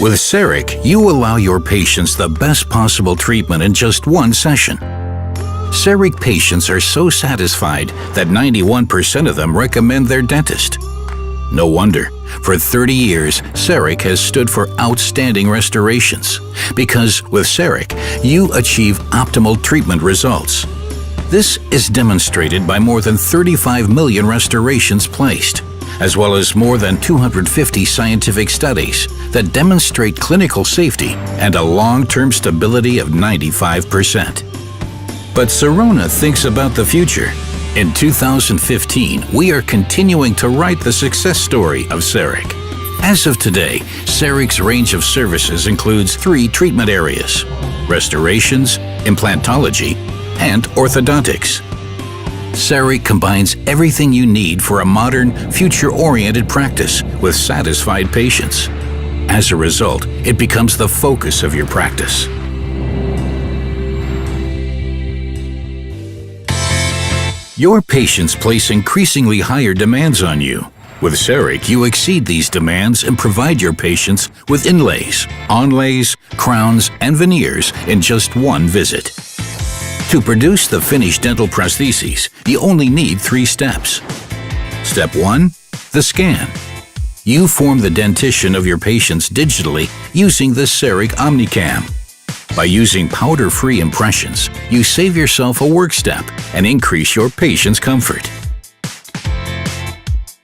With CEREC, you allow your patients the best possible treatment in just one session. CEREC patients are so satisfied that 91% of them recommend their dentist. No wonder. For 30 years, CEREC has stood for outstanding restorations, because with CEREC, you achieve optimal treatment results. This is demonstrated by more than 35 million restorations placed, as well as more than 250 scientific studies that demonstrate clinical safety and a long-term stability of 95%. But Sirona thinks about the future. In 2015, we are continuing to write the success story of CEREC. As of today, CEREC's range of services includes 3 treatment areas: restorations, implantology, and orthodontics. CEREC combines everything you need for a modern, future-oriented practice with satisfied patients. As a result, it becomes the focus of your practice. Your patients place increasingly higher demands on you. With CEREC, you exceed these demands and provide your patients with inlays, onlays, crowns, and veneers in just one visit. To produce the finished dental prostheses, you only need 3 steps. Step 1. The scan. You form the dentition of your patients digitally using the CEREC OmniCam. By using powder-free impressions, you save yourself a work step and increase your patient's comfort.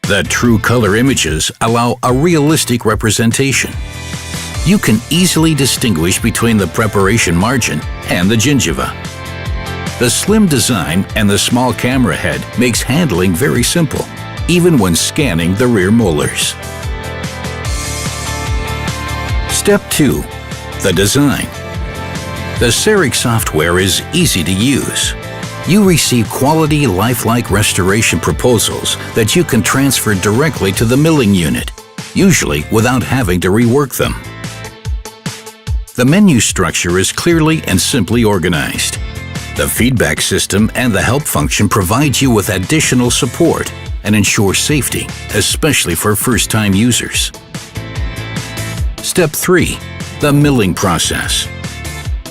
The true color images allow a realistic representation. You can easily distinguish between the preparation margin and the gingiva. The slim design and the small camera head makes handling very simple, even when scanning the rear molars. Step 2. The design. The CEREC software is easy to use. You receive quality, lifelike restoration proposals that you can transfer directly to the milling unit, usually without having to rework them. The menu structure is clearly and simply organized. The feedback system and the help function provide you with additional support and ensure safety, especially for first-time users. Step 3. The milling process.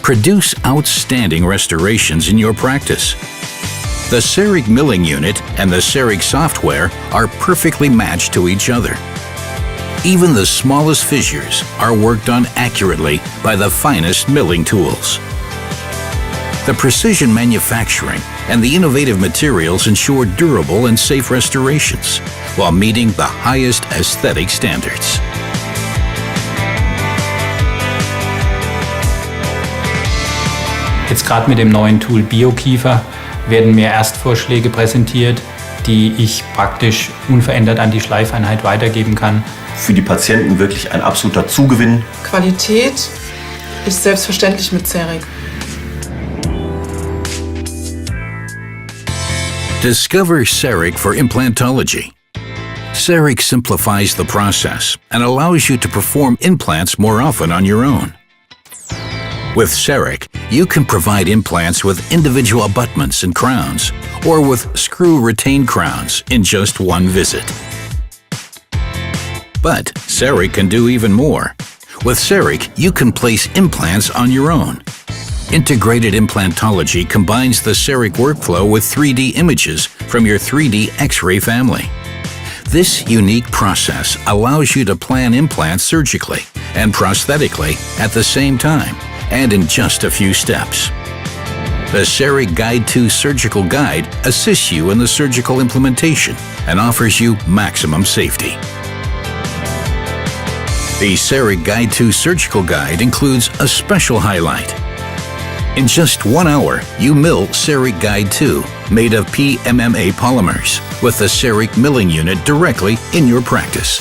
Produce outstanding restorations in your practice. The CEREC milling unit and the CEREC software are perfectly matched to each other. Even the smallest fissures are worked on accurately by the finest milling tools. The precision manufacturing and the innovative materials ensure durable and safe restorations while meeting the highest aesthetic standards. Jetzt gerade mit dem neuen Tool BioKiefer werden mir Erstvorschläge präsentiert, die ich praktisch unverändert an die Schleifeinheit weitergeben kann. Für die Patienten wirklich ein absoluter Zugewinn. Qualität ist selbstverständlich mit CEREC. Discover CEREC for implantology. CEREC simplifies the process and allows you to perform implants more often on your own. With CEREC, you can provide implants with individual abutments and crowns, or with screw-retained crowns in just one visit. But CEREC can do even more. With CEREC, you can place implants on your own. Integrated implantology combines the CEREC workflow with 3D images from your 3D X-ray family. This unique process allows you to plan implants surgically and prosthetically at the same time, and in just a few steps. The CEREC Guide 2 Surgical Guide assists you in the surgical implementation and offers you maximum safety. The CEREC Guide 2 Surgical Guide includes a special highlight. In just 1 hour, you mill CEREC Guide 2, made of PMMA polymers, with the CEREC milling unit directly in your practice.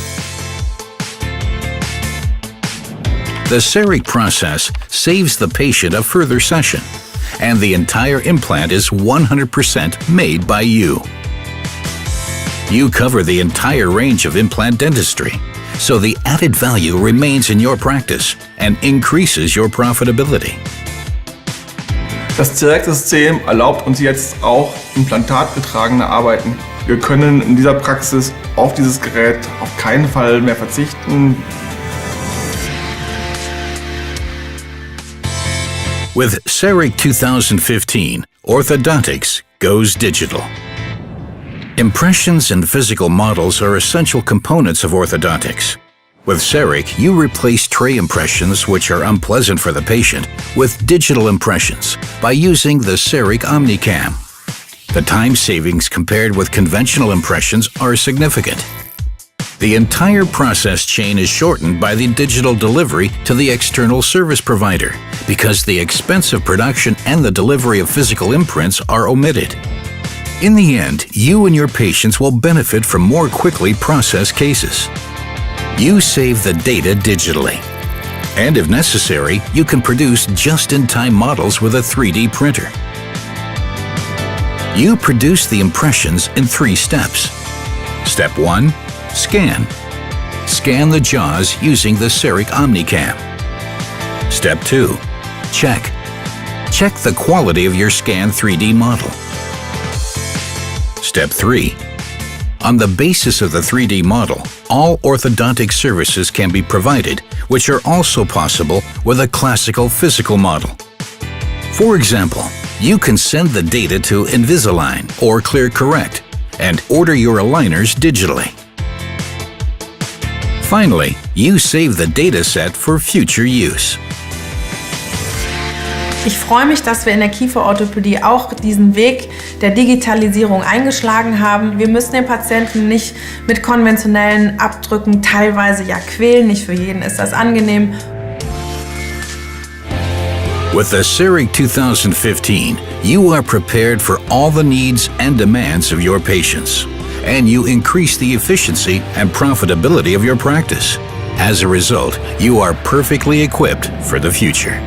The CEREC process saves the patient a further session, and the entire implant is 100% made by you. You cover the entire range of implant dentistry, so the added value remains in your practice and increases your profitability. Das CEREC-System erlaubt uns jetzt auch implantatgetragene Arbeiten. Wir können in dieser Praxis auf dieses Gerät auf keinen Fall mehr verzichten. With CEREC 2015, orthodontics goes digital. Impressions and physical models are essential components of orthodontics. With CEREC, you replace tray impressions, which are unpleasant for the patient, with digital impressions by using the CEREC OmniCam. The time savings compared with conventional impressions are significant. The entire process chain is shortened by the digital delivery to the external service provider because the expensive production and the delivery of physical imprints are omitted. In the end, you and your patients will benefit from more quickly processed cases. You save the data digitally. And if necessary, you can produce just-in-time models with a 3D printer. You produce the impressions in 3 steps. Step 1. Scan. Scan the jaws using the CEREC OmniCam. Step 2. Check. Check the quality of your scanned 3D model. Step 3. On the basis of the 3D model, all orthodontic services can be provided, which are also possible with a classical physical model. For example, you can send the data to Invisalign or ClearCorrect and order your aligners digitally. Finally, you save the data set for future use. Ich freue mich, dass wir in der Kieferorthopädie auch diesen Weg der Digitalisierung eingeschlagen haben. Wir müssen den Patienten nicht mit konventionellen Abdrücken teilweise ja quälen. Nicht für jeden ist das angenehm. With the CEREC 2015, you are prepared for all the needs and demands of your patients, and you increase the efficiency and profitability of your practice. As a result, you are perfectly equipped for the future.